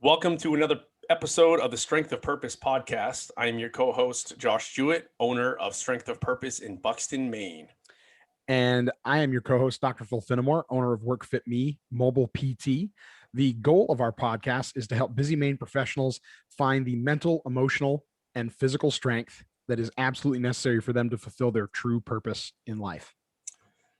Welcome to another episode of the Strength of Purpose podcast. I am your co-host, Josh Jewett, owner of Strength of Purpose in Buxton, Maine. And I am your co-host, Dr. Phil Finemore, owner of WorkFitME Mobile PT. The goal of our podcast is to help busy Maine professionals find the mental, emotional, and physical strength that is absolutely necessary for them to fulfill their true purpose in life.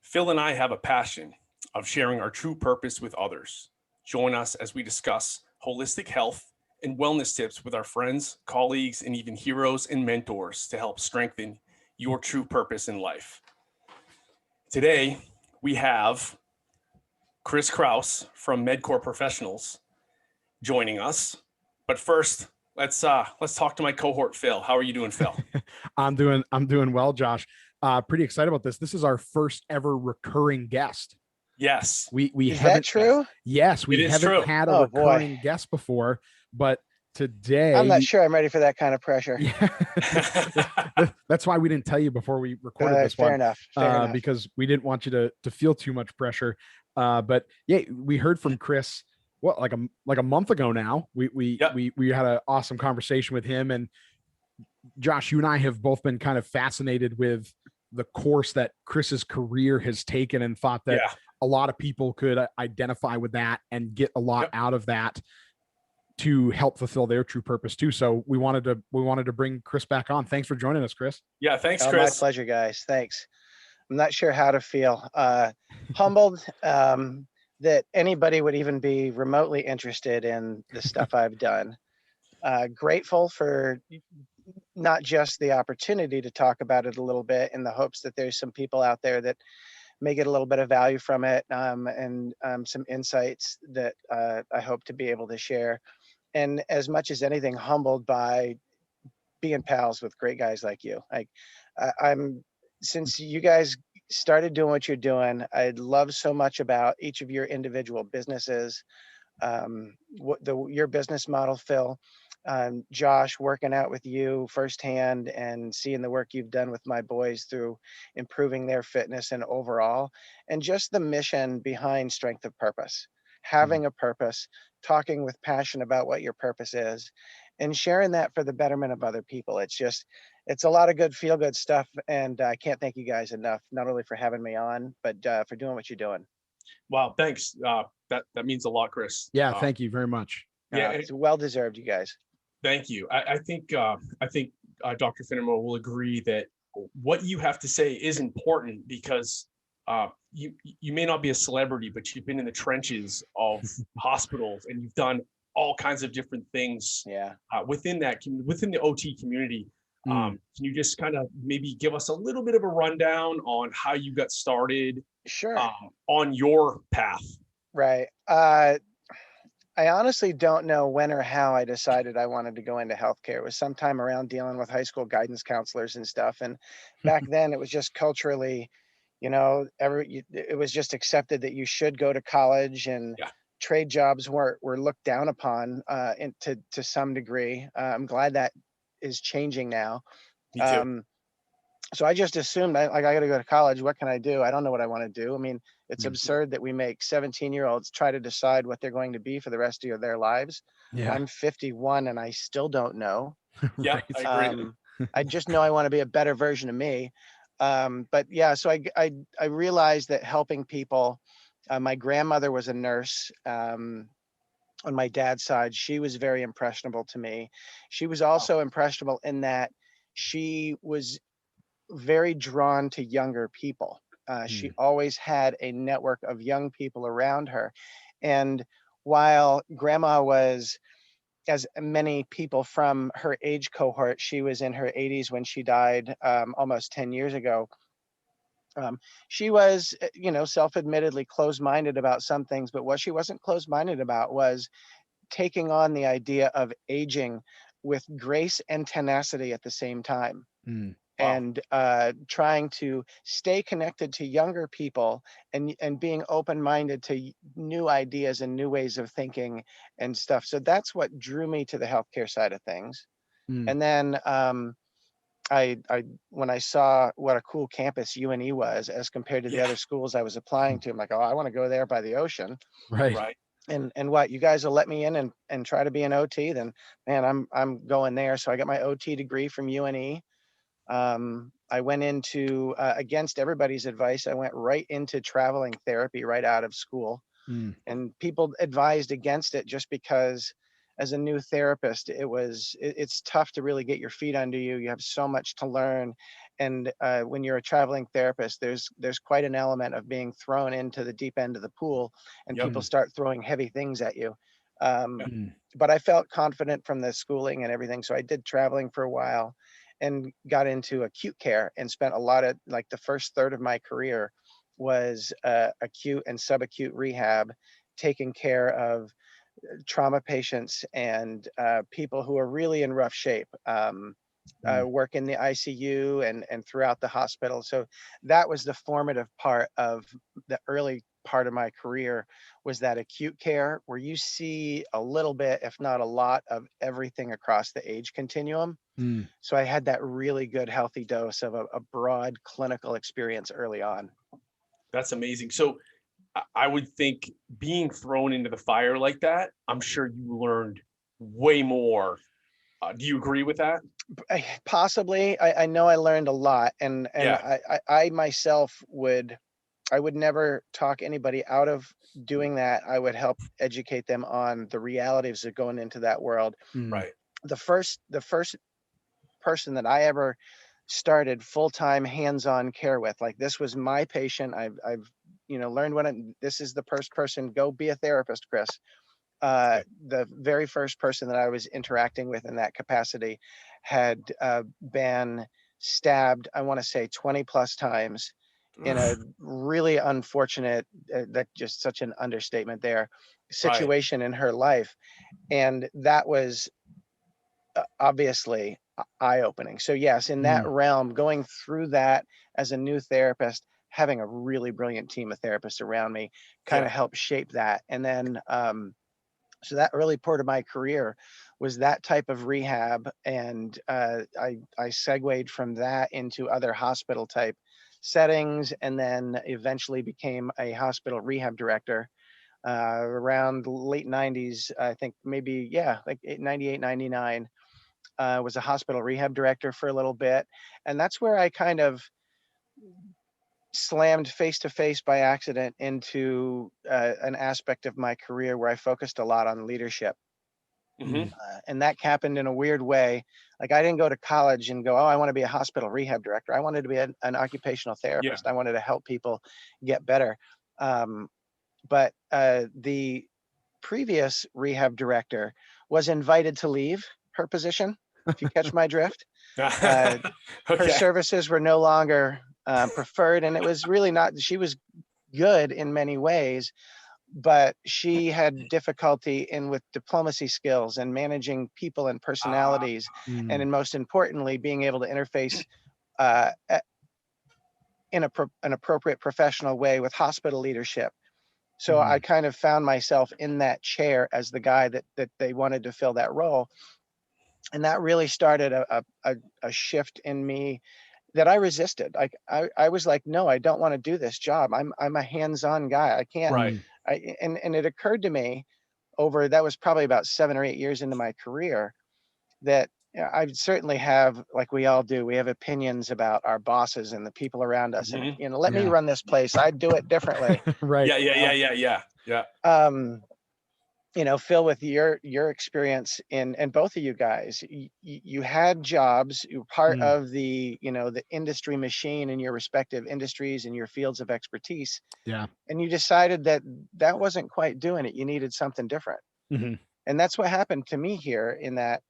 Phil and I have a passion of sharing our true purpose with others. Join us as we discuss holistic health and wellness tips with our friends, colleagues, and even heroes and mentors to help strengthen your true purpose in life. Today, we have Krause from MedCOR Professionals joining us. But first, let's talk to my cohort, Phil. How are you doing, Phil? I'm doing well, Josh. Pretty excited about this. This is our first ever recurring guest. Yes. We Is haven't. that true? Yes, we haven't had a recurring guest before, but today I'm not sure I'm ready for that kind of pressure. Yeah, that's why we didn't tell you before we recorded this one. Fair enough. Because we didn't want you to feel too much pressure. But yeah, we heard from Chris like a month ago now. We had an awesome conversation with him, and Josh, you and I have both been kind of fascinated with the course that Chris's career has taken, and thought that a lot of people could identify with that and get a lot out of that to help fulfill their true purpose too. So we wanted to bring Chris back on. Thanks for joining us, Chris. Yeah, thanks, Chris. My pleasure, guys. Thanks. I'm not sure how to feel. Humbled that anybody would even be remotely interested in the stuff I've done. Grateful for not just the opportunity to talk about it a little bit, in the hopes that there's some people out there that may get a little bit of value from it, and some insights that I hope to be able to share. And as much as anything, humbled by being pals with great guys like you. Since you guys started doing what you're doing, I love so much about each of your individual businesses, your business model, Phil. Josh, working out with you firsthand and seeing the work you've done with my boys through improving their fitness and overall, and just the mission behind Strength of Purpose, having a purpose, talking with passion about what your purpose is, and sharing that for the betterment of other people. It's a lot of good, feel good stuff. And I can't thank you guys enough, not only for having me on, but for doing what you're doing. Wow. Thanks. That means a lot, Chris. Yeah. Thank you very much. It's well-deserved, you guys. Thank you. I think Dr. Finemore will agree that what you have to say is important, because you may not be a celebrity, but you've been in the trenches of hospitals, and you've done all kinds of different things within the OT community. Can you just kind of maybe give us a little bit of a rundown on how you got started? Sure. On your path? Right. I honestly don't know when or how I decided I wanted to go into healthcare. It was sometime around dealing with high school guidance counselors and stuff. And back then it was just culturally, it was just accepted that you should go to college, and trade jobs were looked down upon to some degree. I'm glad that is changing now. Me too. So I just assumed I got to go to college. What can I do? I don't know what I want to do. I mean, it's absurd that we make 17-year-olds try to decide what they're going to be for the rest of their lives. Yeah. I'm 51 and I still don't know. Yeah, I agree. I just know I want to be a better version of me. But yeah, so I realized that helping people. My grandmother was a nurse. On my dad's side, she was very impressionable to me. She was also impressionable in that she was very drawn to younger people. She always had a network of young people around her. And while grandma was, as many people from her age cohort, she was in her 80s when she died almost 10 years ago. She was, self-admittedly closed-minded about some things, but what she wasn't closed-minded about was taking on the idea of aging with grace and tenacity at the same time. And trying to stay connected to younger people, and being open-minded to new ideas and new ways of thinking and stuff. So that's what drew me to the healthcare side of things. And then when I saw what a cool campus UNE was as compared to the other schools I was applying to, I'm like, oh, I want to go there by the ocean. Right. and what, you guys will let me in and try to be an OT, then man, I'm going there. So I got my OT degree from UNE. I went into, against everybody's advice, I went right into traveling therapy right out of school. Mm. And people advised against it just because as a new therapist, it's tough to really get your feet under you. You have so much to learn. And when you're a traveling therapist, there's quite an element of being thrown into the deep end of the pool, and Yep. people start throwing heavy things at you. Um, Mm. but I felt confident from the schooling and everything. So I did traveling for a while and got into acute care and spent a lot of, like, the first third of my career was acute and subacute rehab, taking care of trauma patients and people who are really in rough shape. Work in the ICU and throughout the hospital. So that was the formative part of the early part of my career, was that acute care where you see a little bit, if not a lot, of everything across the age continuum. Mm. So I had that really good, healthy dose of a broad clinical experience early on. That's amazing. So I would think being thrown into the fire like that, I'm sure you learned way more. Do you agree with that? Possibly. I know I learned a lot, and Yeah. I myself I would never talk anybody out of doing that. I would help educate them on the realities of going into that world. Mm. Right. The first person that I ever started full-time hands-on care with, like, this was my patient. I've learned this is the first person, go be a therapist, Chris. Okay. The very first person that I was interacting with in that capacity had been stabbed, I want to say 20 plus times, in a really unfortunate, that just such an understatement there, Right. situation in her life. And that was obviously eye-opening. So yes, in that Mm. realm, going through that as a new therapist, having a really brilliant team of therapists around me kind Yeah. of helped shape that. And then so that early part of my career was that type of rehab, and I segued from that into other hospital type settings, and then eventually became a hospital rehab director around late 90s. I think maybe, yeah, like 98, 99. Was a hospital rehab director for a little bit, and that's where I kind of slammed face to face by accident into an aspect of my career where I focused a lot on leadership. Hmm. And that happened in a weird way. Like, I didn't go to college and go, oh, I want to be a hospital rehab director. I wanted to be an occupational Yeah. therapist. I wanted to help people get better. But the previous rehab director was invited to leave her position, if you catch my drift. Her Okay. services were no longer preferred, and it was really not, she was good in many ways, but she had difficulty in with diplomacy skills and managing people and Ah, personalities, and Mm. then most importantly, being able to interface in an appropriate professional way with hospital leadership. So I Mm. kind of found myself in that chair as the guy that they wanted to fill that role, and that really started a shift in me that I resisted. Like, I was like, no, I don't want to do this job. I'm a hands-on guy. I can't. right. Mm. And it occurred to me over, that was probably about 7 or 8 years into my career, that I certainly have, like we all do, we have opinions about our bosses and the people around us. And, Hmm. let me Yeah. run this place. I'd do it differently. Right. Yeah. Yeah. You Yeah. know, Yeah. Yeah. Yeah. um, Phil, with your experience and both of you guys, you had jobs, you were part Mm. of the industry machine in your respective industries and your fields of expertise, Yeah. and you decided that that wasn't quite doing it. You needed something different. Hmm. And that's what happened to me here, in that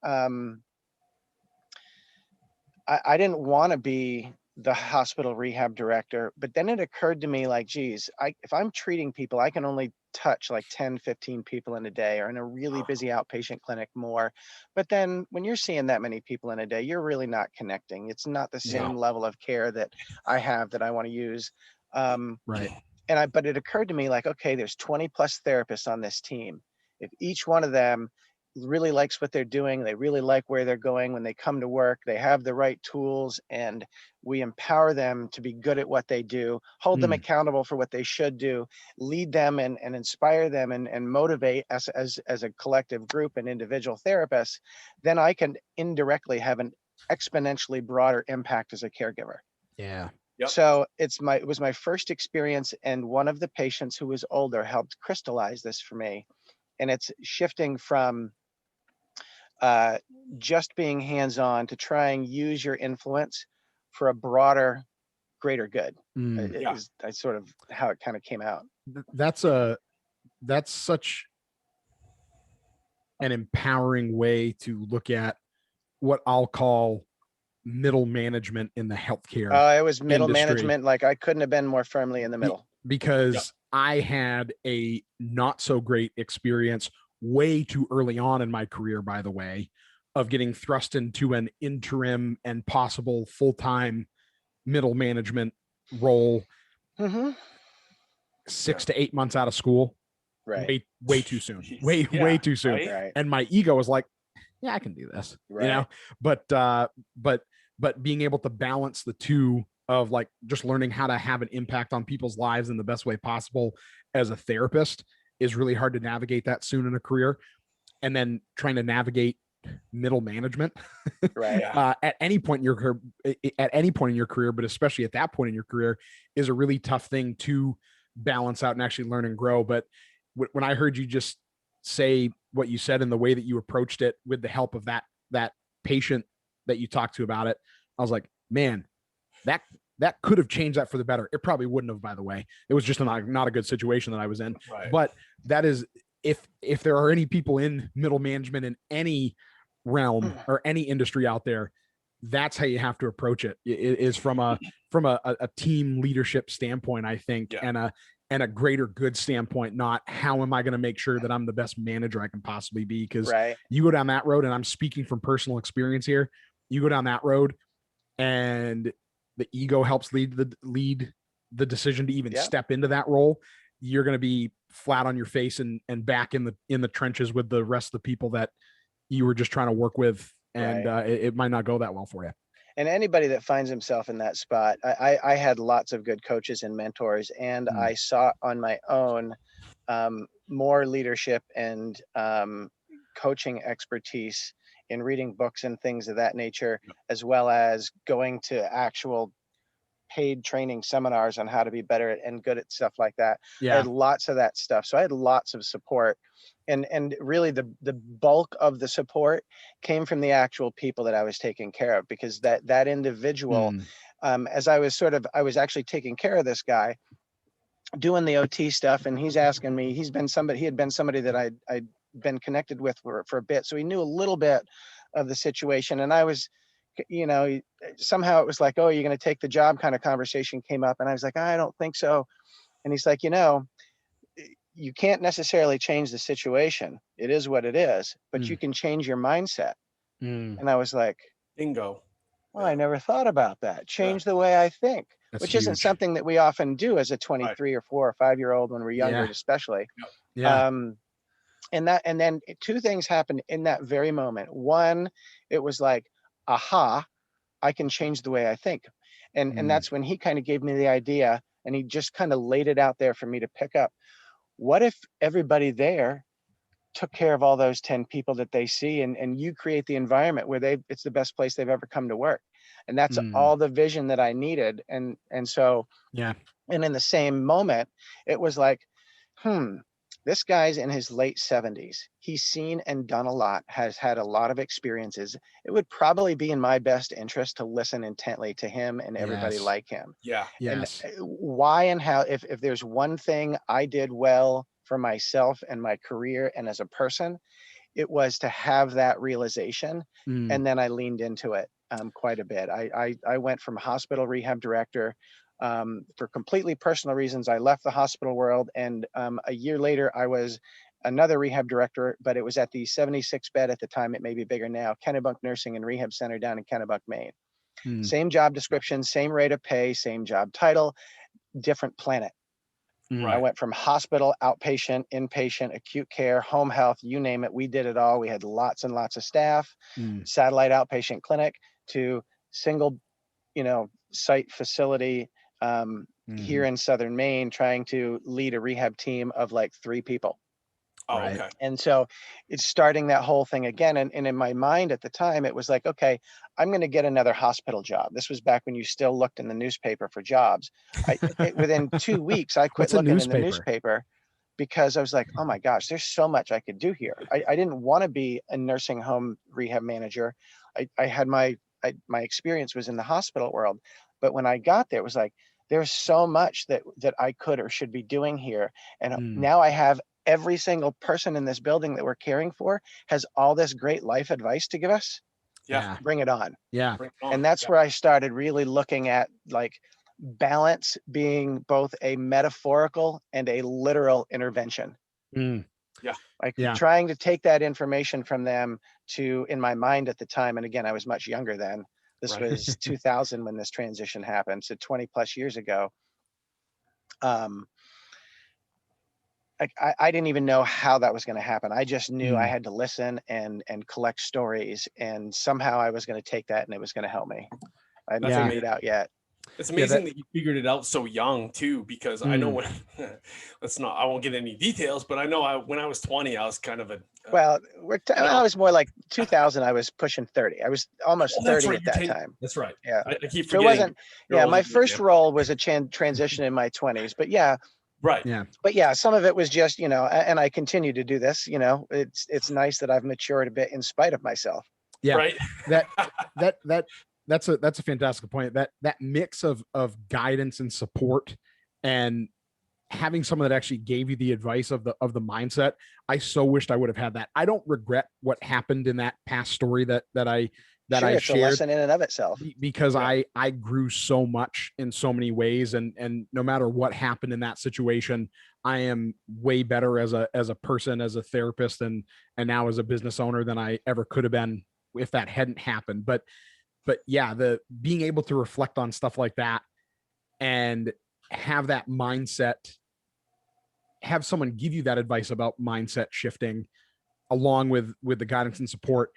I didn't want to be the hospital rehab director, but then it occurred to me, like, geez, if I'm treating people, I can only touch like 10, 15 people in a day, or in a really busy outpatient clinic more. But then when you're seeing that many people in a day, you're really not connecting. It's not the Yeah. same level of care that I have, that I want to use. Um, Right. but it occurred to me, like, okay, there's 20 plus therapists on this team. If each one of them really likes what they're doing. They really like where they're going. When they come to work, they have the right tools, and we empower them to be good at what they do, hold them accountable for what they should do, lead them and inspire them and motivate us as a collective group and individual therapists, then I can indirectly have an exponentially broader impact as a caregiver. Yeah. Yep. So it was my first experience, and one of the patients who was older helped crystallize this for me. And it's shifting from just being hands-on to try and use your influence for a broader, greater good. Is sort of how it kind of came out. That's such an empowering way to look at what I'll call middle management in the healthcare It was middle industry. management. Like, I couldn't have been more firmly in the middle. Because I had a not so great experience way too early on in my career, by the way, of getting thrust into an interim and possible full-time middle management role 6 to 8 months out of school. Right. Way too soon. Way too soon. Right. And my ego was like, yeah, I can do this. Right. You know, but being able to balance the two of like just learning how to have an impact on people's lives in the best way possible as a therapist is really hard to navigate that soon in a career. And then trying to navigate middle management Right. at any point in your career, but especially at that point in your career, is a really tough thing to balance out and actually learn and grow. But when I heard you just say what you said and the way that you approached it with the help of that patient that you talked to about it, I was like, man, that could have changed that for the better. It probably wouldn't have, by the way. It was just not a good situation that I was in. Right. But that is, if there are any people in middle management in any realm or any industry out there, that's how you have to approach it. It is from a team leadership standpoint, I think, and a greater good standpoint, not how am I going to make sure that I'm the best manager I can possibly be? Because you go down that road, and I'm speaking from personal experience here, you go down that road and the ego helps lead the decision to even step into that role, you're going to be flat on your face and back in the trenches with the rest of the people that you were just trying to work with. And it might not go that well for you. And anybody that finds himself in that spot, I had lots of good coaches and mentors, and I sought on my own more leadership and coaching expertise in reading books and things of that nature, as well as going to actual paid training seminars on how to be better at and good at stuff like that. I had lots of that stuff. So I had lots of support. And really the bulk of the support came from the actual people that I was taking care of, because that individual, as I was actually taking care of this guy, doing the OT stuff, and he's asking me, he had been somebody that I'd been connected with for a bit. So he knew a little bit of the situation. And I was, somehow it was like, oh, you're going to take the job kind of conversation came up. And I was like, I don't think so. And he's like, you can't necessarily change the situation. It is what it is, but you can change your mindset. And I was like, bingo. Well, I never thought about that. Change the way I think, which isn't something that we often do as a 23 or 4 or 5-year-old when we're younger, especially. And then two things happened in that very moment. One, it was like, aha, I can change the way I think. And that's when he kind of gave me the idea, and he just kind of laid it out there for me to pick up. What if everybody there took care of all those 10 people that they see, and you create the environment where it's the best place they've ever come to work? And that's all the vision that I needed. And so, and in the same moment, it was like, this guy's in his late 70s. He's seen and done a lot, has had a lot of experiences. It would probably be in my best interest to listen intently to him and everybody like him. And why and how, if there's one thing I did well for myself and my career and as a person, it was to have that realization. And then I leaned into it quite a bit. I went from hospital rehab director. For completely personal reasons, I left the hospital world, and a year later, I was another rehab director, but it was at the 76 bed at the time. It may be bigger now, Kennebunk Nursing and Rehab Center down in Kennebunk, Maine. Same job description, same rate of pay, same job title, different planet. I went from hospital, outpatient, inpatient, acute care, home health, you name it. We did it all. We had lots and lots of staff, satellite outpatient clinic to single, site facility here in Southern Maine, trying to lead a rehab team of like 3 people. Oh, okay. And so it's starting that whole thing again. And in my mind at the time, it was like, okay, I'm going to get another hospital job. This was back when you still looked in the newspaper for jobs. Within 2 weeks, I quit looking in the newspaper because I was like, oh my gosh, there's so much I could do here. I didn't want to be a nursing home rehab manager. I had my experience was in the hospital world. But when I got there, it was like, there's so much that I could or should be doing here. And now I have every single person in this building that we're caring for has all this great life advice to give us. Yeah. Bring it on. Yeah. And that's where I started really looking at like balance being both a metaphorical and a literal intervention. Trying to take that information from them to, in my mind at the time, and again, I was much younger then. This was 2000 when this transition happened, so 20 plus years ago. I didn't even know how that was going to happen. I just knew I had to listen and collect stories, and somehow I was going to take that and it was going to help me. I haven't figured it out yet. It's amazing that you figured it out so young too, because I know when I won't get any details, but I know when I was 20, I was kind of I was more like 2000. I was pushing 30. I was almost 30 at that time. That's right. Yeah. I keep forgetting. So it wasn't, my first role was a transition in my 20s, but right. Yeah. But some of it was just, and I continue to do this, it's nice that I've matured a bit in spite of myself. Yeah. Right. That's a fantastic point. That mix of guidance and support and having someone that actually gave you the advice of the mindset. I so wished I would have had that. I don't regret what happened in that past story that I it's shared, a lesson in and of itself, because I grew so much in so many ways, and no matter what happened in that situation, I am way better as a person, as a therapist, and now as a business owner than I ever could have been if that hadn't happened. But yeah, the being able to reflect on stuff like that and have that mindset, have someone give you that advice about mindset shifting along with the guidance and support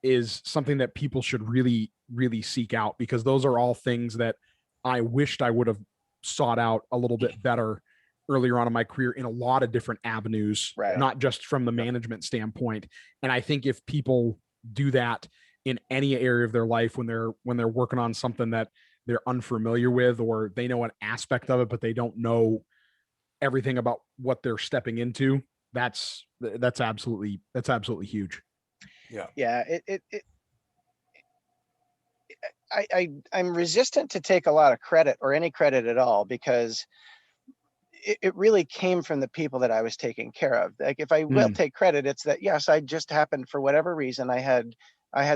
is something that people should really, really seek out, because those are all things that I wished I would have sought out a little bit better earlier on in my career in a lot of different avenues, not just from the management standpoint. And I think if people do that in any area of their life, when they're working on something that they're unfamiliar with, or they know an aspect of it, but they don't know everything about what they're stepping into, that's absolutely huge. Yeah. I'm resistant to take a lot of credit or any credit at all, because it really came from the people that I was taking care of. Like, if I will take credit, it's that, yes, I just happened, for whatever reason, I had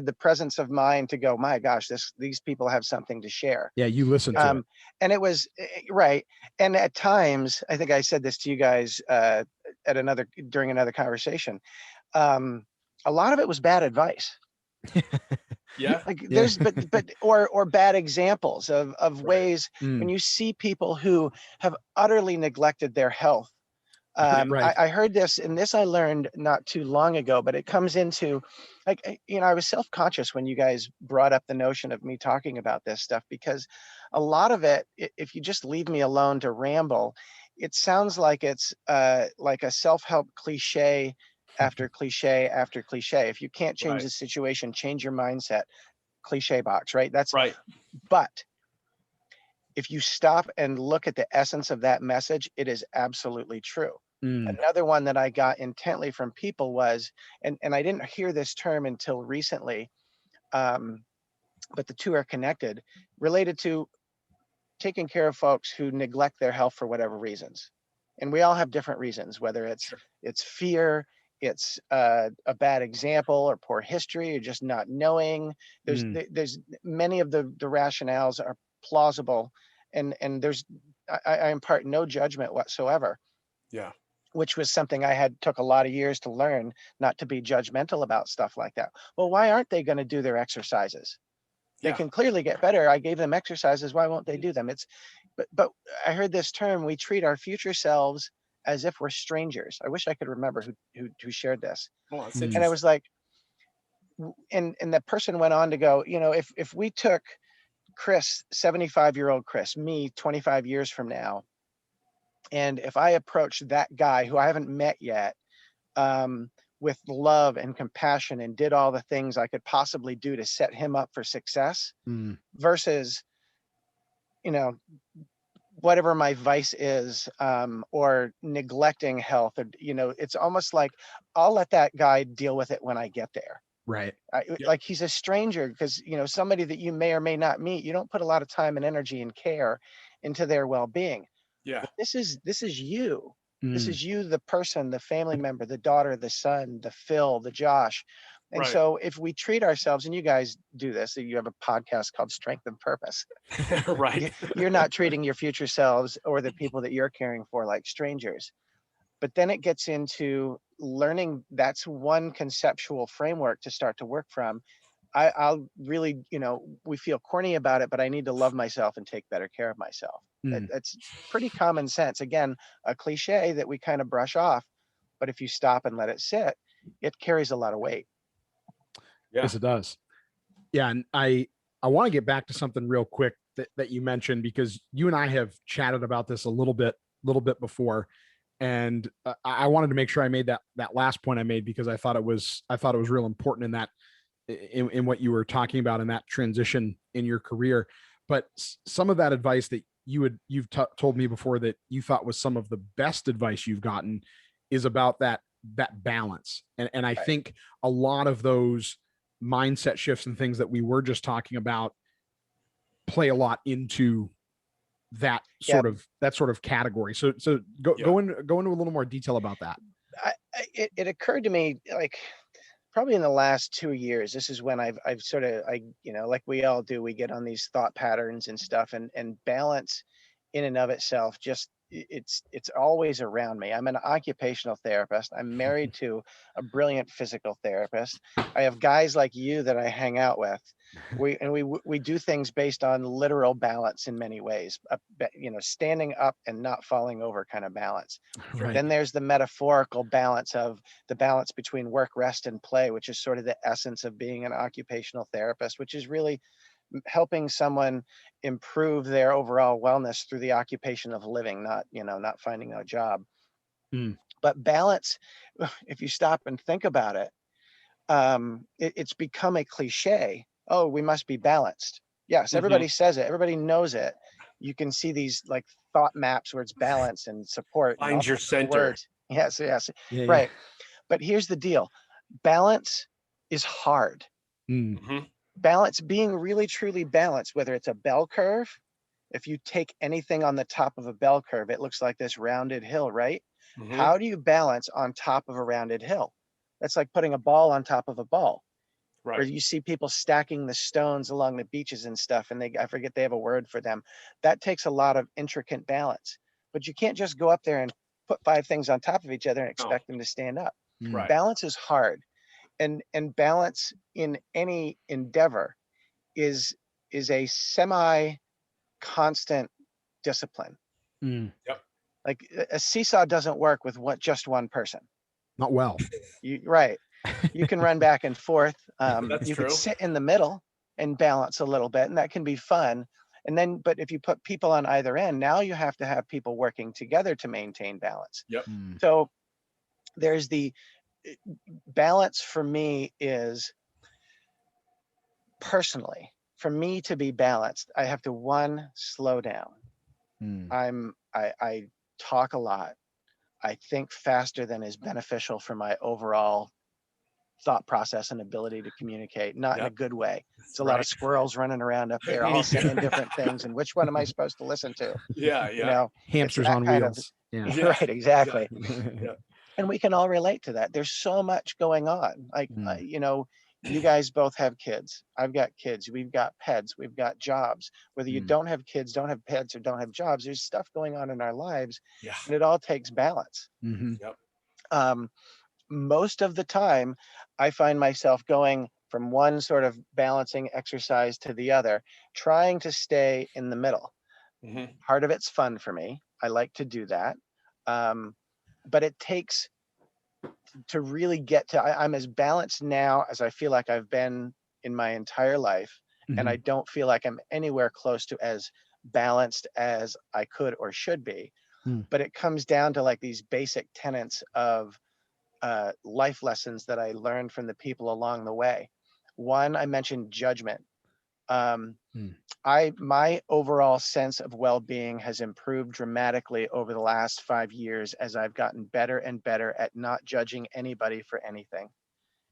the presence of mind to go, my gosh, these people have something to share. Yeah, you listen to it. And it was right. And at times, I think I said this to you guys during another conversation. A lot of it was bad advice. Or bad examples of ways when you see people who have utterly neglected their health. I heard this, and this I learned not too long ago, but it comes into, like, I was self-conscious when you guys brought up the notion of me talking about this stuff, because a lot of it, if you just leave me alone to ramble, it sounds like it's like a self-help cliche after cliche after cliche. If you can't change the situation, change your mindset. Cliche box, right? That's right. But if you stop and look at the essence of that message, it is absolutely true. Another one that I got intently from people was, and I didn't hear this term until recently, but the two are connected, related to taking care of folks who neglect their health for whatever reasons. And we all have different reasons, whether it's fear, it's a bad example, or poor history, or just not knowing. There's many of the rationales are plausible, and I impart no judgment whatsoever. Yeah. Which was something I took a lot of years to learn, not to be judgmental about stuff like that. Well, why aren't they going to do their exercises? They can clearly get better. I gave them exercises. Why won't they do them? but I heard this term, we treat our future selves as if we're strangers. I wish I could remember who shared this. Oh, that's Hmm. And I interesting. was like, and the person went on to go, if we took Chris, 75-year-old Chris, me 25 years from now, and if I approach that guy who I haven't met yet, with love and compassion and did all the things I could possibly do to set him up for success, versus, whatever my vice is, or neglecting health, or, it's almost like I'll let that guy deal with it when I get there. Right. Like he's a stranger, because, somebody that you may or may not meet, you don't put a lot of time and energy and care into their well-being. Yeah. But this is you. This Mm. is you, the person, the family member, the daughter, the son, the Phil, the Josh. And Right. so if we treat ourselves, and you guys do this, you have a podcast called Strength and Purpose. Right. You're not treating your future selves or the people that you're caring for like strangers. But then it gets into learning. That's one conceptual framework to start to work from. I'll really, we feel corny about it, but I need to love myself and take better care of myself. That's pretty common sense. Again, a cliche that we kind of brush off, but if you stop and let it sit, it carries a lot of weight. Yeah. Yes, it does. Yeah. And I want to get back to something real quick that you mentioned, because you and I have chatted about this a little bit before. And I wanted to make sure I made that last point I made, because I thought it was real important in that, in what you were talking about in that transition in your career. But some of that advice that you've told me before that you thought was some of the best advice you've gotten is about that balance. And I think a lot of those mindset shifts and things that we were just talking about play a lot into that sort of category. So go into a little more detail about that. It occurred to me, like, probably in the last 2 years, this is when I've sort of, like we all do, we get on these thought patterns and stuff, and balance in and of itself, just it's always around me. I'm an occupational therapist. I'm married to a brilliant physical therapist. I have guys like you that I hang out with. We do things based on literal balance in many ways, standing up and not falling over kind of balance. Right. Then there's the metaphorical balance of the balance between work, rest, and play, which is sort of the essence of being an occupational therapist, which is really helping someone improve their overall wellness through the occupation of living, not finding a job. But balance, if you stop and think about it, it's become a cliche. Oh, we must be balanced. Yes, everybody says it. Everybody knows it. You can see these like thought maps where it's balance and support. And Find your center. words. Yes, Yeah, right. But here's the deal. Balance is hard. Balance, being really truly balanced, whether it's a bell curve, if you take anything on the top of a bell curve, it looks like this rounded hill, right? How do you balance on top of a rounded hill? That's like putting a ball on top of a ball. Right. Or you see people stacking the stones along the beaches and stuff, and I forget they have a word for them. That takes a lot of intricate balance. But you can't just go up there and put 5 things on top of each other and expect them to stand up. Right. Balance is hard. And balance in any endeavor is a semi-constant discipline. Yep. Like a seesaw doesn't work with just one person. Not well. Right. You can run back and forth. That's You true. could sit in the middle and balance a little bit, and that can be fun. But if you put people on either end, now you have to have people working together to maintain balance. Yep. So there's the balance for me is, personally, for me to be balanced, I have to slow down. I talk a lot. I think faster than is beneficial for my overall thought process and ability to communicate, not in a good way. It's a lot of squirrels running around up there, all saying different things. And which one am I supposed to listen to? Yeah. Hamsters on wheels. Right, exactly. Yeah. And we can all relate to that. There's so much going on. Like, you guys both have kids. I've got kids. We've got pets. We've got jobs. Whether you don't have kids, don't have pets, or don't have jobs, there's stuff going on in our lives. Yeah. And it all takes balance. Yep. Most of the time, I find myself going from one sort of balancing exercise to the other, trying to stay in the middle. Part of it's fun for me. I like to do that. But it takes to really get to, I'm as balanced now as I feel like I've been in my entire life. And I don't feel like I'm anywhere close to as balanced as I could or should be. But it comes down to like these basic tenets of life lessons that I learned from the people along the way. One, I mentioned judgment. My overall sense of well-being has improved dramatically over the last 5 years as I've gotten better and better at not judging anybody for anything.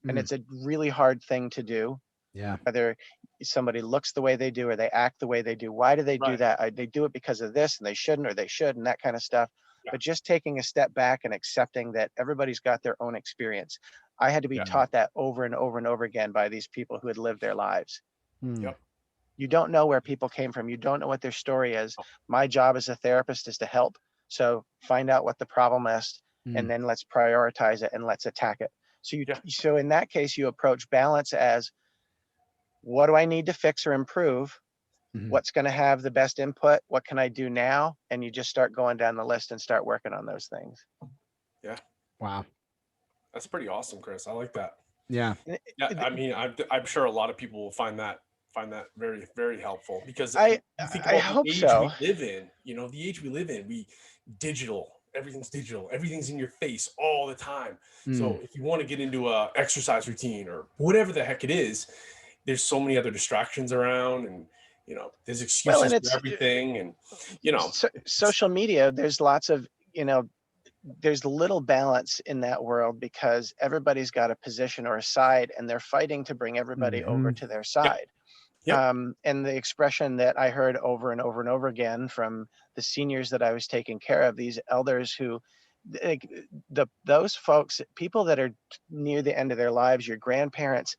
And it's a really hard thing to do. Yeah. Whether somebody looks the way they do or they act the way they do. Why do they do that? They do it because of this and they shouldn't, or they should, and that kind of stuff. But just taking a step back and accepting that everybody's got their own experience. I had to be taught that over and over and over again by these people who had lived their lives. You don't know where people came from. You don't know what their story is. My job as a therapist is to help. So find out what the problem is, and then let's prioritize it and let's attack it. So so in that case, you approach balance as, what do I need to fix or improve? What's going to have the best input? What can I do now? And you just start going down the list and start working on those things. Yeah. Wow. That's pretty awesome, Chris. I like that. Yeah. Yeah. I mean, I'm sure a lot of people will find that very, very helpful, because I think about hope the age so. we live in. The age we live in, everything's digital, everything's in your face all the time. So if you want to get into a exercise routine or whatever the heck it is, there's so many other distractions around, and there's excuses for everything, and social media, there's lots of there's little balance in that world because everybody's got a position or a side, and they're fighting to bring everybody over to their side. And the expression that I heard over and over and over again from the seniors that I was taking care of, these elders who, those folks, people that are near the end of their lives, your grandparents,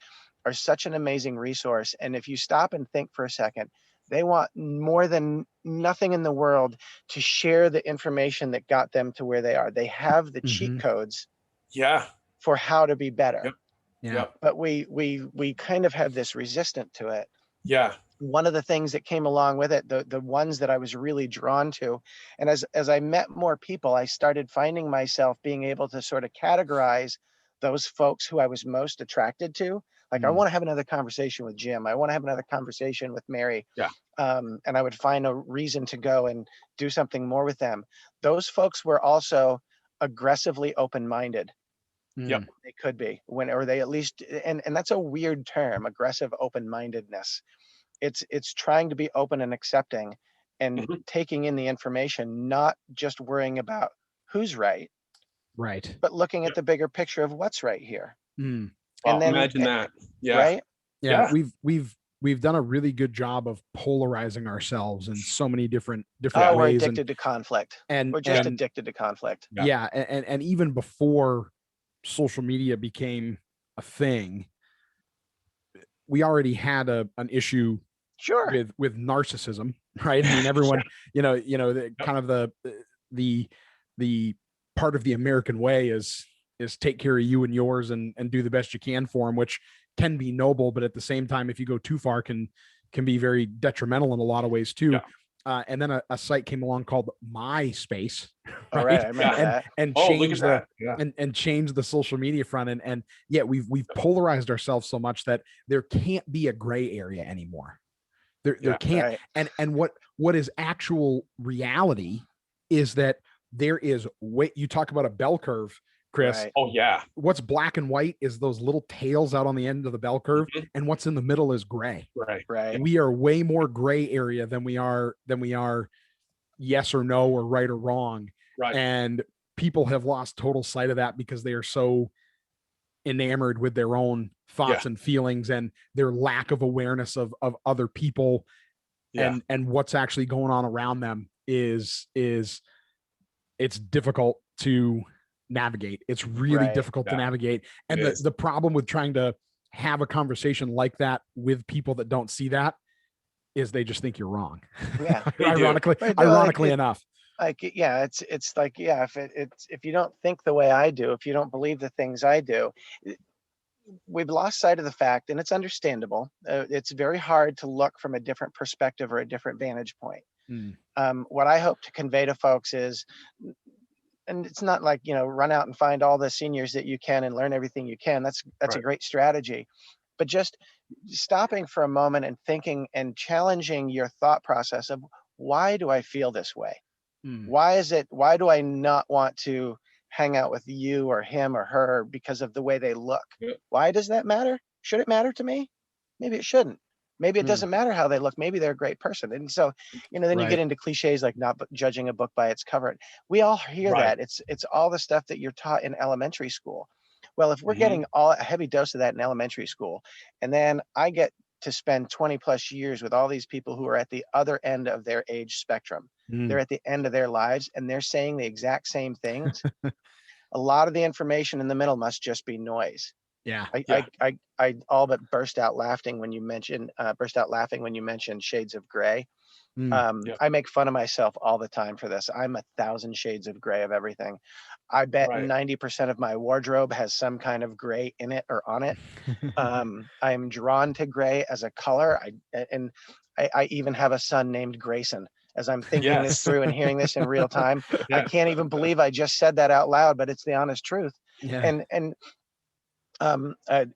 are such an amazing resource. And if you stop and think for a second, they want more than nothing in the world to share the information that got them to where they are. They have the cheat codes for how to be better. But we kind of have this resistance to it. One of the things that came along with it, the ones that I was really drawn to, and as I met more people, I started finding myself being able to sort of categorize those folks who I was most attracted to. Like, I want to have another conversation with Jim. I want to have another conversation with Mary. And I would find a reason to go and do something more with them. Those folks were also aggressively open-minded. They could be, or they at least, and that's a weird term, aggressive open-mindedness. It's trying to be open and accepting and taking in the information, not just worrying about who's right, but looking at the bigger picture of what's right here. And then imagine that. Right. We've done a really good job of polarizing ourselves in so many different ways. We're addicted to conflict, and we're just addicted to conflict. And even before social media became a thing, we already had an issue with narcissism, right? I mean, everyone, kind of the part of the American way is take care of you and yours and do the best you can for them, which can be noble, but at the same time, if you go too far, can be very detrimental in a lot of ways too. And then a site came along called MySpace, right? Right, I remember that. And changed and changed the social media front. And we've polarized ourselves so much that there can't be a gray area anymore. There can't. Right. And what is actual reality is that there is you talk about a bell curve, Chris. Right. Oh yeah. What's black and white is those little tails out on the end of the bell curve, and what's in the middle is gray. Right. We are way more gray area than we are yes or no or right or wrong. Right. And people have lost total sight of that because they are so enamored with their own thoughts and feelings and their lack of awareness of other people and what's actually going on around them is it's difficult to navigate. It's really difficult to navigate. And the problem with trying to have a conversation like that with people that don't see that is they just think you're wrong. Yeah. ironically enough. Like, it's like, if you don't think the way I do, if you don't believe the things I do, we've lost sight of the fact, and it's understandable. It's very hard to look from a different perspective or a different vantage point. What I hope to convey to folks is, and it's not like, run out and find all the seniors that you can and learn everything you can. That's a great strategy. But just stopping for a moment and thinking and challenging your thought process of, why do I feel this way? Why do I not want to hang out with you or him or her because of the way they look? Why does that matter? Should it matter to me? Maybe it shouldn't. Maybe it doesn't matter how they look. Maybe they're a great person. And so, then you get into cliches like not judging a book by its cover. We all hear that. It's all the stuff that you're taught in elementary school. Well, if we're getting a heavy dose of that in elementary school, and then I get to spend 20 plus years with all these people who are at the other end of their age spectrum, they're at the end of their lives, and they're saying the exact same things. A lot of the information in the middle must just be noise. Yeah. I all but burst out laughing when you mentioned shades of gray. I make fun of myself all the time for this. I'm 1,000 shades of gray of everything. I bet 90% of my wardrobe has some kind of gray in it or on it. I am drawn to gray as a color. I even have a son named Grayson. As I'm thinking this through and hearing this in real time, I can't even believe I just said that out loud, but it's the honest truth. And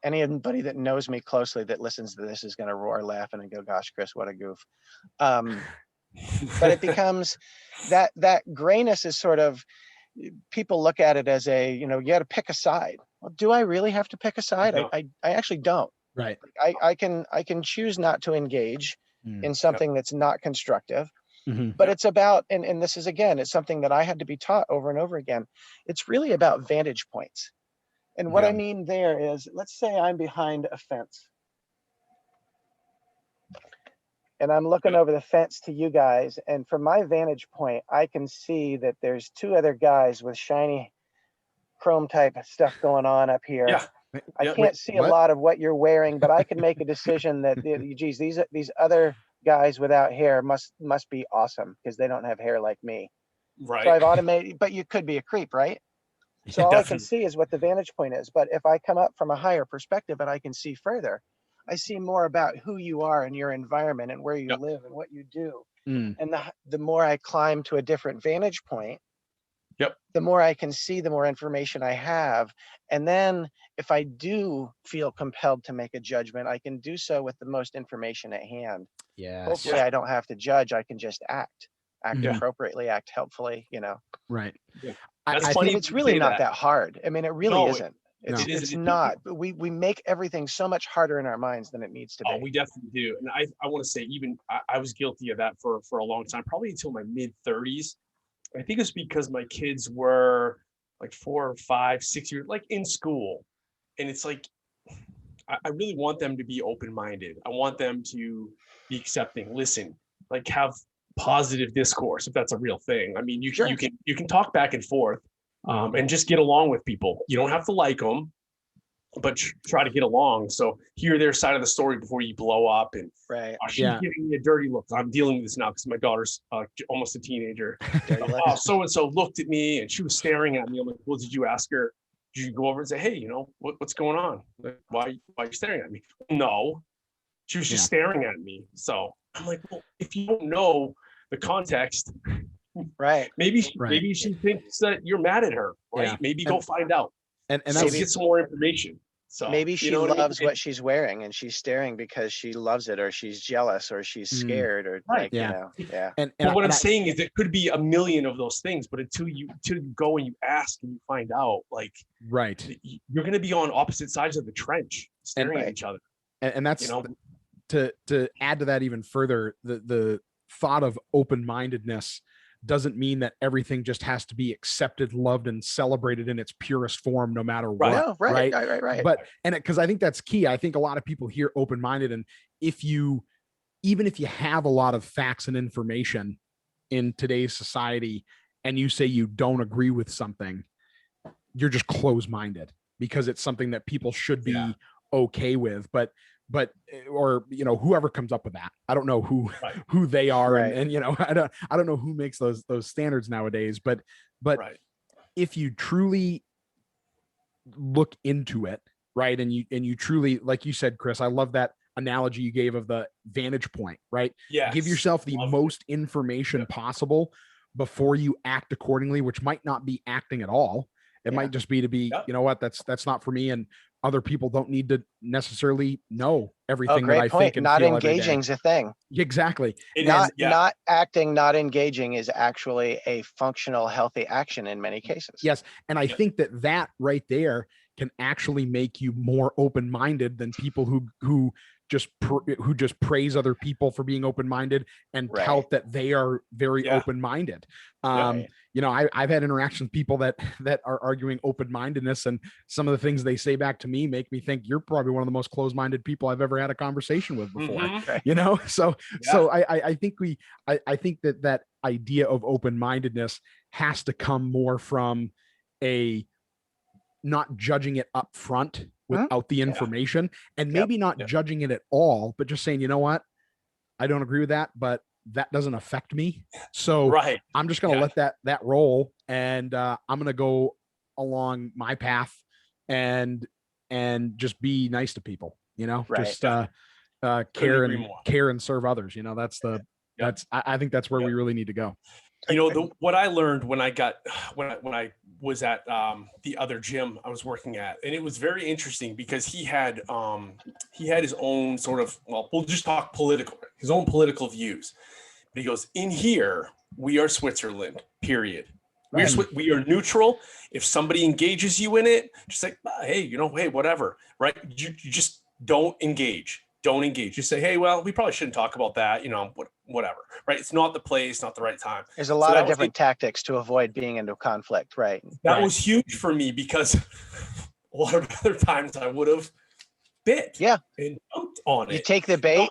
anybody that knows me closely that listens to this is going to roar laughing and go, gosh, Chris, what a goof. But it becomes that grayness is sort of, people look at it as you got to pick a side. Well, do I really have to pick a side? No. I actually don't. Right. I can choose not to engage in something that's not constructive. But it's about, and this is, again, it's something that I had to be taught over and over again. It's really about vantage points. And what I mean there is, let's say I'm behind a fence and I'm looking over the fence to you guys. And from my vantage point, I can see that there's two other guys with shiny chrome type stuff going on up here. Yeah. I can't see a lot of what you're wearing, but I can make a decision that, geez, these other guys without hair must be awesome because they don't have hair like me. Right. So I've automated, but you could be a creep, right? So all I can see is what the vantage point is. But if I come up from a higher perspective and I can see further, I see more about who you are and your environment and where you live and what you do. And the more I climb to a different vantage point, the more I can see, the more information I have. And then if I do feel compelled to make a judgment, I can do so with the most information at hand. Hopefully I don't have to judge. I can just act appropriately, act helpfully, Right. That's funny. It's really not that hard. I mean, it really isn't. It's not. But we make everything so much harder in our minds than it needs to be. Oh, we definitely do. And I want to say, even I was guilty of that for a long time, probably until my mid 30s. I think it's because my kids were like 4 or 5, 6 years, like in school. And it's like, I really want them to be open-minded. I want them to be accepting, listen, like have positive discourse, if that's a real thing. I mean, you can talk back and forth and just get along with people. You don't have to like them, but try to get along. So hear their side of the story before you blow up. And she's giving me a dirty look. I'm dealing with this now because my daughter's almost a teenager. So-and-so looked at me and she was staring at me. I'm like, well, did you ask her? Did you go over and say, hey, what's going on? Like, why are you staring at me? No, she was just staring at me. So I'm like, well, if you don't know the context, maybe she thinks that you're mad at her, right? Maybe go find out. And so get some more information. So maybe she loves what she's wearing and she's staring because she loves it, or she's jealous, or she's scared, or And what I'm saying is, it could be a million of those things, but until you go and you ask and you find out, like, you're going to be on opposite sides of the trench, staring at each other. And that's to add to that even further, the thought of open-mindedness doesn't mean that everything just has to be accepted, loved, and celebrated in its purest form, no matter what. Right. But because I think that's key. I think a lot of people hear open-minded, and even if you have a lot of facts and information in today's society, and you say you don't agree with something, you're just closed-minded because it's something that people should be okay with. But whoever comes up with that, I don't know who they are. And I don't know who makes those standards nowadays, but if you truly look into it, right. And you truly, like you said, Chris, I love that analogy you gave of the vantage point, right? Yes. Give yourself the Love most information possible before you act accordingly, which might not be acting at all. It might just be you know what, that's not for me. And other people don't need to necessarily know everything that I think and not feel every day. engaging is a thing. Exactly. Not acting, not engaging is actually a functional, healthy action in many cases. Yes. And I think that right there can actually make you more open-minded than people who just praise other people for being open-minded and tout that they are very open-minded. You know, I've had interactions with people that are arguing open-mindedness, and some of the things they say back to me make me think you're probably one of the most closed-minded people I've ever had a conversation with before. You know, so I think I think that idea of open-mindedness has to come more from a not judging it up front without the information, and maybe not judging it at all, but just saying, you know what, I don't agree with that, but that doesn't affect me. So I'm just going to let that roll, and I'm going to go along my path and just be nice to people, you know, just care and serve others. You know, I think that's where we really need to go. You know, what I learned when I was at the other gym I was working at, and it was very interesting because he had his own sort of, well, we'll just talk his own political views. But he goes, in here, we are Switzerland, period. We are neutral. If somebody engages you in it, just like, hey, you know, hey, whatever, right? You just don't engage. Don't engage. Just say, hey, well, we probably shouldn't talk about that, you know, whatever, right? It's not the place, not the right time. There's a lot of different tactics to avoid being into conflict, right? That was huge for me because a lot of other times I would have bit and jumped on it. You take the bait,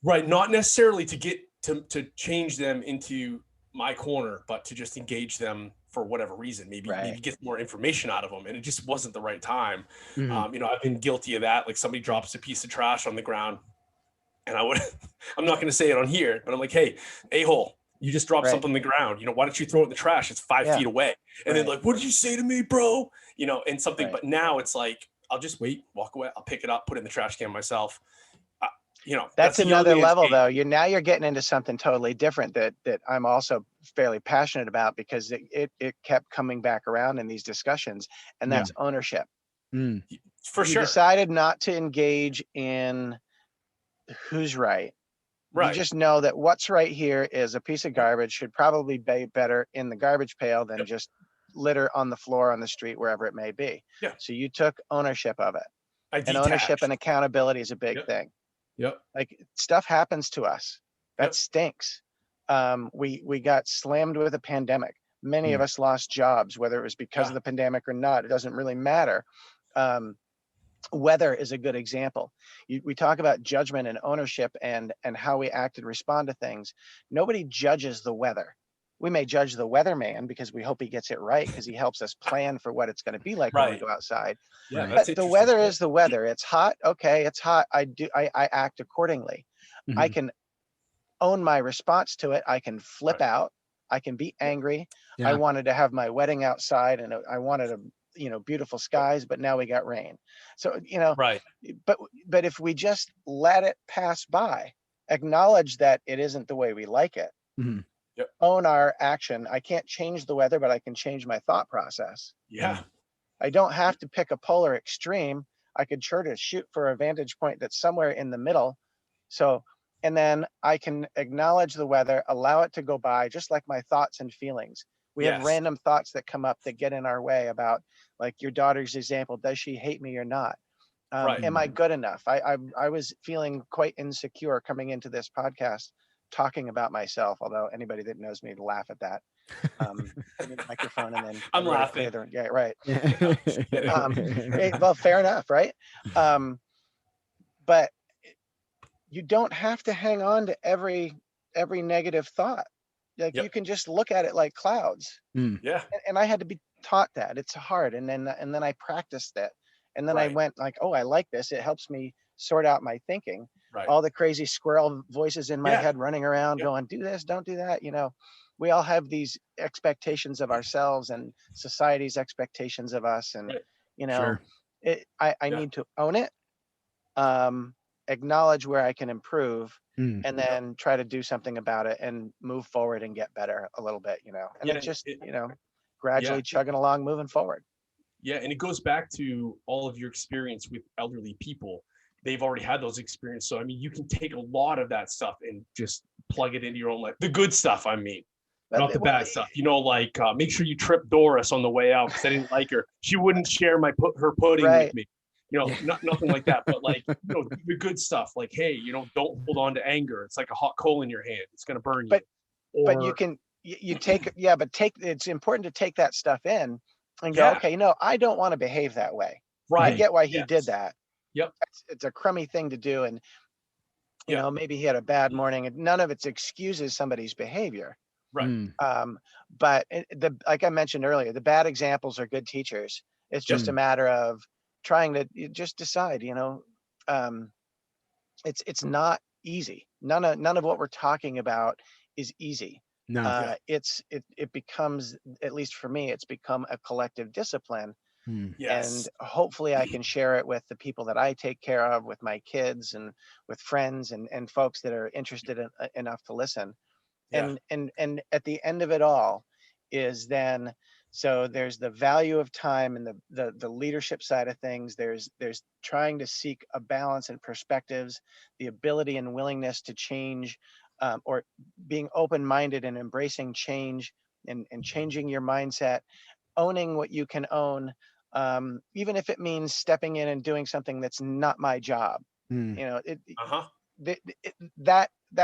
Right, not necessarily to get to change them into my corner, but to just engage them for whatever reason, maybe get more information out of them. And it just wasn't the right time. You know, I've been guilty of that. Like somebody drops a piece of trash on the ground and I'm not going to say it on here, but I'm like, hey, a-hole, you just dropped something on the ground. You know, why don't you throw it in the trash? It's 5 feet away. And then like, what did you say to me, bro? You know, and something, but now it's like, I'll just wait, walk away. I'll pick it up, put it in the trash can myself. You know, that's another level though. You're getting into something totally different that I'm also fairly passionate about, because it kept coming back around in these discussions, and that's ownership. For sure. You decided not to engage in who's right. You just know that what's right here is a piece of garbage should probably be better in the garbage pail than just litter on the floor, on the street, wherever it may be. So you took ownership of it. And ownership and accountability is a big thing. Like stuff happens to us that stinks. We got slammed with a pandemic. Many of us lost jobs, whether it was because of the pandemic or not. It doesn't really matter. Weather is a good example. We talk about judgment and ownership and how we act and respond to things. Nobody judges the weather. We may judge the weatherman because we hope he gets it right, because he helps us plan for what it's going to be like when we go outside. But the weather is the weather. It's hot. Okay, it's hot. I act accordingly. I can own my response to it. I can flip out. I can be angry. I wanted to have my wedding outside, and I wanted beautiful skies, but now we got rain. So, you know, but if we just let it pass by, acknowledge that it isn't the way we like it, own our action. I can't change the weather, but I can change my thought process. I don't have to pick a polar extreme. I could try to shoot for a vantage point that's somewhere in the middle. So, and then I can acknowledge the weather, allow it to go by, just like my thoughts and feelings. We have random thoughts that come up that get in our way about, like your daughter's example. Does she hate me or not? Am I good enough? I was feeling quite insecure coming into this podcast, talking about myself, although anybody that knows me will laugh at that. Microphone and then I'm laughing. Well, fair enough, right? But you don't have to hang on to every negative thought. Like you can just look at it like clouds. And I had to be taught that. It's hard. And then I practiced it. And then I went like, oh, I like this. It helps me sort out my thinking. All the crazy squirrel voices in my head running around going, do this, don't do that. You know, we all have these expectations of ourselves and society's expectations of us. And, you know, I need to own it. acknowledge where I can improve, Mm. and then try to do something about it and move forward and get better a little bit, and Yeah, it just, yeah, gradually chugging along, moving forward. yeah, and it goes back to all of your experience with elderly people. They've already had those experiences. So, I mean, you can take a lot of that stuff and just plug it into your own life. The good stuff, I mean, not the bad stuff. Like make sure you trip Doris on the way out because I didn't like her. She wouldn't share her pudding Right. with me. Nothing like that. But like, the good stuff. Like, hey, don't hold on to anger. It's like a hot coal in your hand. It's gonna burn you. But you can take it's important to take that stuff in and go, Yeah. okay, I don't want to behave that way. Right. I get why he did that. Yep. It's a crummy thing to do, and Yep. maybe he had a bad morning, and none of it excuses somebody's behavior. Right. But like I mentioned earlier, the bad examples are good teachers. It's just a matter of trying to just decide. It's not easy. None of what we're talking about is easy. No. It becomes, at least for me, it's become a collective discipline. Yes. And hopefully I can share it with the people that I take care of, with my kids and with friends and folks that are interested enough to listen. Yeah. And at the end of it all is then, so there's the value of time and the leadership side of things. There's trying to seek a balance in perspectives, the ability and willingness to change, or being open-minded and embracing change and changing your mindset, owning what you can own, even if it means stepping in and doing something that's not my job. That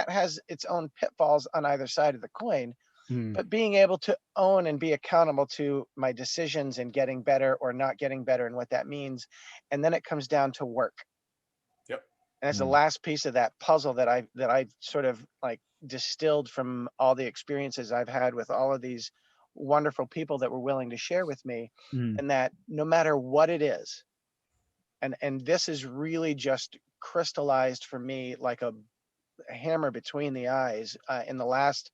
has its own pitfalls on either side of the coin. But being able to own and be accountable to my decisions and getting better or not getting better and what that means. And then it comes down to work. Yep. And it's the last piece of that puzzle that I've sort of like distilled from all the experiences I've had with all of these wonderful people that were willing to share with me. And that no matter what it is, and this is really just crystallized for me like a hammer between the eyes in the last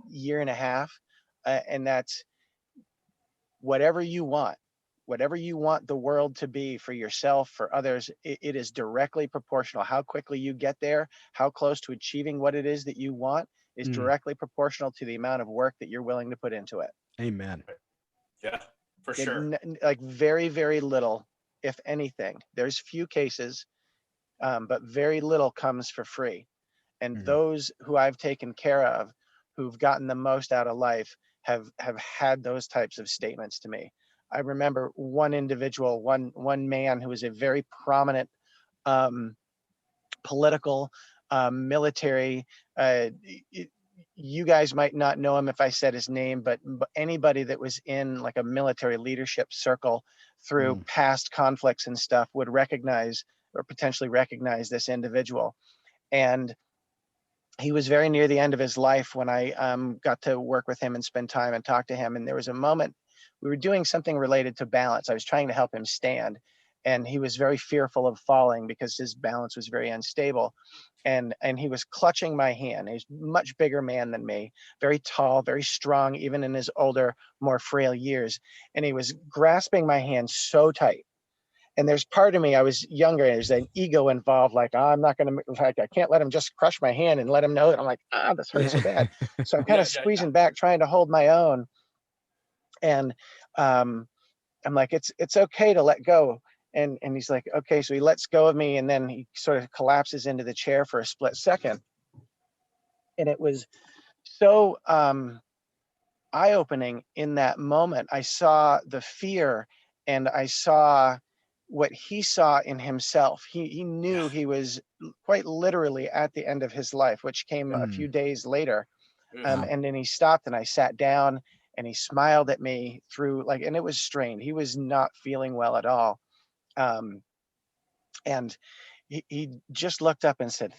year and a half, and that's whatever you want the world to be for yourself, for others, it is directly proportional. How quickly you get there, how close to achieving what it is that you want is directly proportional to the amount of work that you're willing to put into it. Amen. Yeah, for sure. Like very, very little, if anything. There's few cases, but very little comes for free. And those who I've taken care of, who've gotten the most out of life, have had those types of statements to me. I remember one individual, one man who was a very prominent political, military. You guys might not know him if I said his name, but anybody that was in like a military leadership circle through past conflicts and stuff would recognize or potentially recognize this individual. And he was very near the end of his life when I got to work with him and spend time and talk to him. And there was a moment we were doing something related to balance. I was trying to help him stand, and he was very fearful of falling because his balance was very unstable. And he was clutching my hand. He's a much bigger man than me, very tall, very strong, even in his older, more frail years. And he was grasping my hand so tight. And there's part of me, I was younger, there's an ego involved, like, I'm not going to, like, I can't let him just crush my hand and let him know that I'm like, this hurts so bad. So I'm kind of squeezing back, trying to hold my own. And I'm like, it's okay to let go. And he's like, okay. So he lets go of me, and then he sort of collapses into the chair for a split second. And it was so eye-opening in that moment. I saw the fear, and I saw what he saw in himself. He knew he was quite literally at the end of his life, which came a few days later. And then he stopped, and I sat down, and he smiled at me through and it was strained. He was not feeling well at all. And he just looked up and said,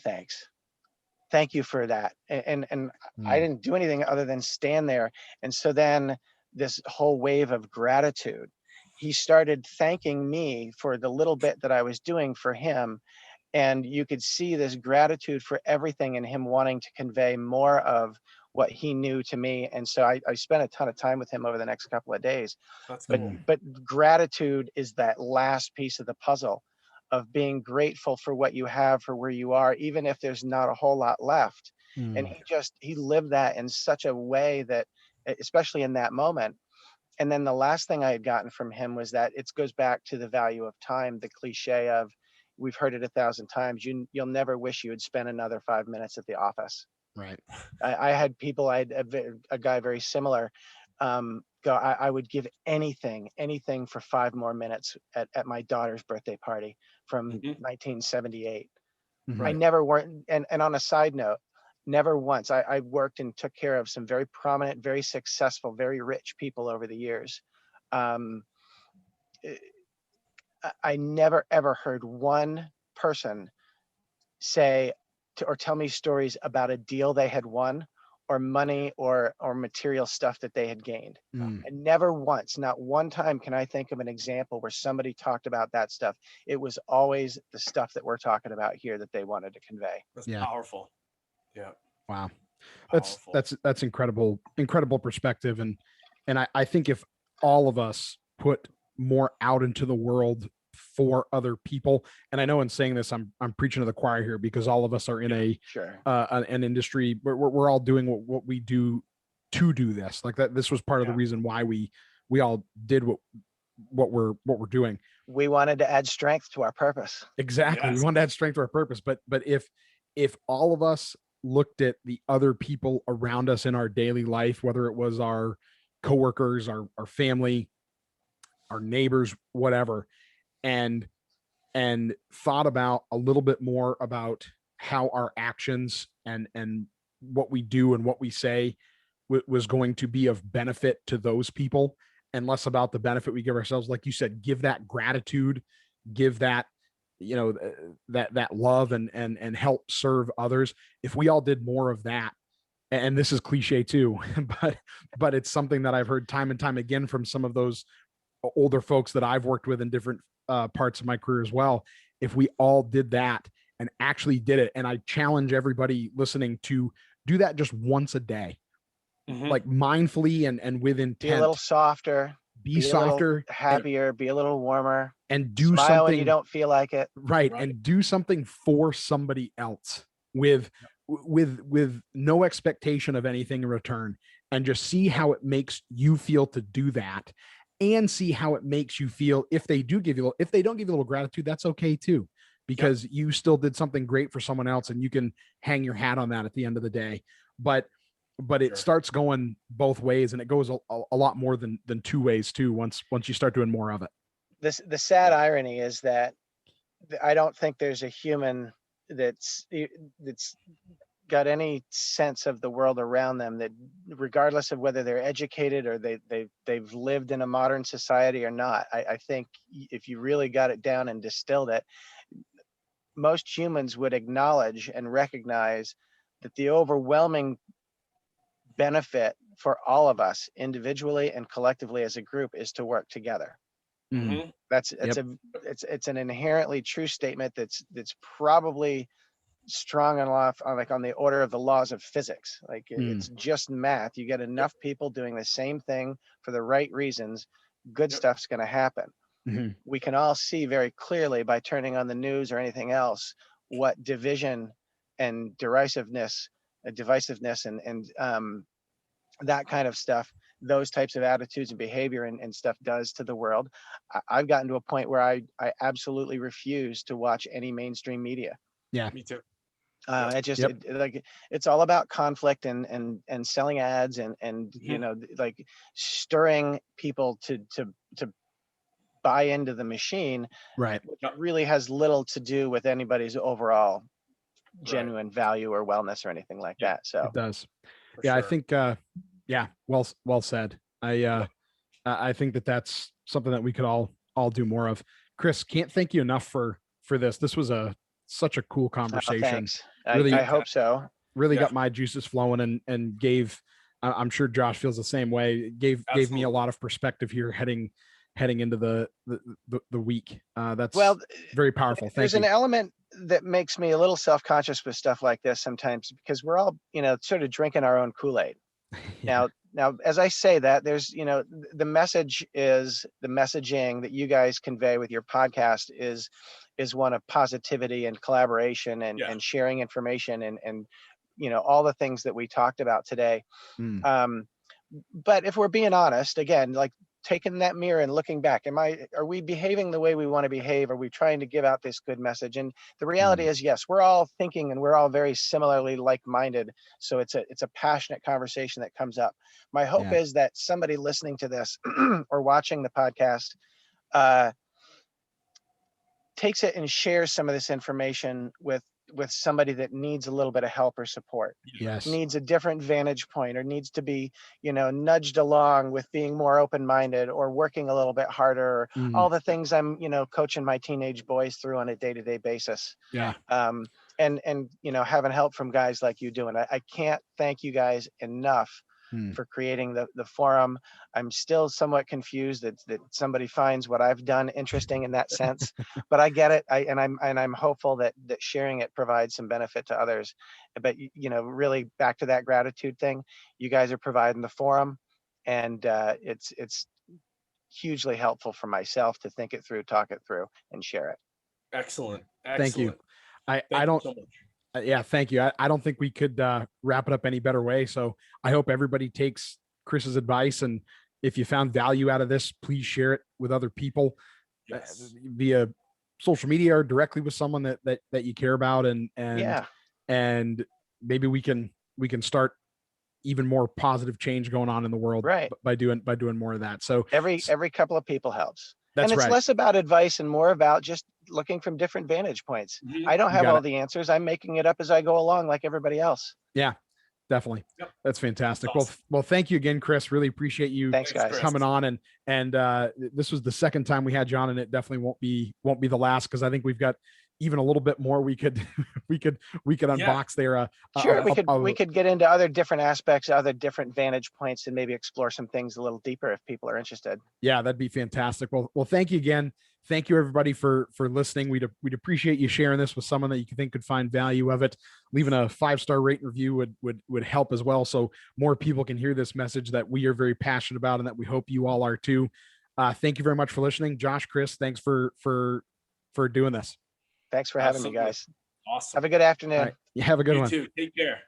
thank you for that. And I didn't do anything other than stand there. And so then this whole wave of gratitude, he started thanking me for the little bit that I was doing for him. And you could see this gratitude for everything, and him wanting to convey more of what he knew to me. And so I spent a ton of time with him over the next couple of days. That's cool. But gratitude is that last piece of the puzzle. of being grateful for what you have, for where you are, even if there's not a whole lot left. And he lived that in such a way that, especially in that moment. And then the last thing I had gotten from him was that it goes back to the value of time, the cliche of, we've heard it 1,000 times, you'll never wish you had spent another 5 minutes at the office. Right. I had people, I had a guy very similar, go, I would give anything for 5 more minutes at my daughter's birthday party from 1978. I never weren't, and on a side note, never once, I worked and took care of some very prominent, very successful, very rich people over the years. I never ever heard one person say or tell me stories about a deal they had won, or money or material stuff that they had gained. And never once, not one time can I think of an example where somebody talked about that stuff. It was always the stuff that we're talking about here that they wanted to convey. That's powerful. Yeah. Wow. Powerful. That's incredible perspective. And I think if all of us put more out into the world for other people, and I know in saying this, I'm preaching to the choir here, because all of us are in an industry where we're all doing what we do to do this. Like that, this was part of the reason why we all did what we're doing. We wanted to add strength to our purpose. Exactly. Yes. We wanted to add strength to our purpose. But if all of us looked at the other people around us in our daily life, whether it was our coworkers, our family, our neighbors, whatever, and thought about a little bit more about how our actions and what we do and what we say was going to be of benefit to those people, and less about the benefit we give ourselves. Like you said, give that gratitude, give that, that love and help serve others. If we all did more of that, and this is cliche too, but it's something that I've heard time and time again from some of those older folks that I've worked with in different parts of my career as well. If we all did that and actually did it, and I challenge everybody listening to do that just once a day, like mindfully and with intent. Be a little softer. Be softer, happier, be a little warmer, and do smile something when you don't feel like it. Right. And do something for somebody else with no expectation of anything in return, and just see how it makes you feel to do that, and see how it makes you feel if they don't give you a little gratitude. That's okay too, because you still did something great for someone else, and you can hang your hat on that at the end of the day. But it starts going both ways, and it goes a lot more than 2 ways too, once you start doing more of it. The sad irony is that I don't think there's a human that's got any sense of the world around them, that regardless of whether they're educated or they've lived in a modern society or not, I think if you really got it down and distilled it, most humans would acknowledge and recognize that the overwhelming benefit for all of us individually and collectively as a group is to work together. It's an inherently true statement that's probably strong enough on the order of the laws of physics. Like it's just math. You get enough people doing the same thing for the right reasons, good stuff's going to happen. We can all see very clearly by turning on the news or anything else what division and derisiveness, divisiveness and that kind of stuff, those types of attitudes and behavior and stuff does to the world. I've gotten to a point where I absolutely refuse to watch any mainstream media. Yeah, me too. It's all about conflict and selling ads and like stirring people to buy into the machine, right? Which really has little to do with anybody's overall genuine value or wellness or anything like that. So it does. Sure. I think well said. I think that's something that we could all do more of. Chris, can't thank you enough for this. This was such a cool conversation. Thanks. Really, I hope so. Really got my juices flowing and gave, I'm sure Josh feels the same way, gave me a lot of perspective here heading into the week. That's very powerful. There's an element that makes me a little self-conscious with stuff like this sometimes, because we're all, sort of drinking our own Kool-Aid. Now, Now, as I say that, there's, the message is the messaging that you guys convey with your podcast is one of positivity and collaboration and sharing information and all the things that we talked about today. But if we're being honest, again, like taking that mirror and looking back, are we behaving the way we want to behave? Are we trying to give out this good message? And the reality is, yes, we're all thinking and we're all very similarly like-minded. So it's a passionate conversation that comes up. My hope is that somebody listening to this or watching the podcast takes it and shares some of this information with somebody that needs a little bit of help or support, needs a different vantage point, or needs to be, nudged along with being more open-minded or working a little bit harder, or all the things I'm, coaching my teenage boys through on a day-to-day basis. And having help from guys like you doing it. I can't thank you guys enough for creating the forum. I'm still somewhat confused that somebody finds what I've done interesting in that sense, but I get it. I'm hopeful that sharing it provides some benefit to others. But really back to that gratitude thing, you guys are providing the forum, and it's hugely helpful for myself to think it through, talk it through, and share it. Excellent. Thank you. I don't. So much. Yeah, thank you. I don't think we could wrap it up any better way. So I hope everybody takes Chris's advice. And if you found value out of this, please share it with other people via social media or directly with someone that you care about. And maybe we can start even more positive change going on in the world by doing more of that. So every couple of people helps. That's and it's less about advice and more about just looking from different vantage points. I don't have all the answers. I'm making it up as I go along, like everybody else. Yeah, definitely. That's fantastic. Awesome. Well, thank you again, Chris. Really appreciate you coming on. And this was the second time we had you on, and it definitely won't be the last, because I think we've got even a little bit more we could unbox there. Sure, we could get into other different aspects, other different vantage points, and maybe explore some things a little deeper if people are interested. Yeah, that'd be fantastic. Well, thank you again. Thank you everybody for listening. We'd appreciate you sharing this with someone that you think could find value of it. Leaving a 5-star rate and review would help as well, so more people can hear this message that we are very passionate about and that we hope you all are too. Thank you very much for listening. Josh, Chris, thanks for doing this. Thanks for having me, guys. Awesome. Have a good afternoon. Right. You have a good one. You too. Take care.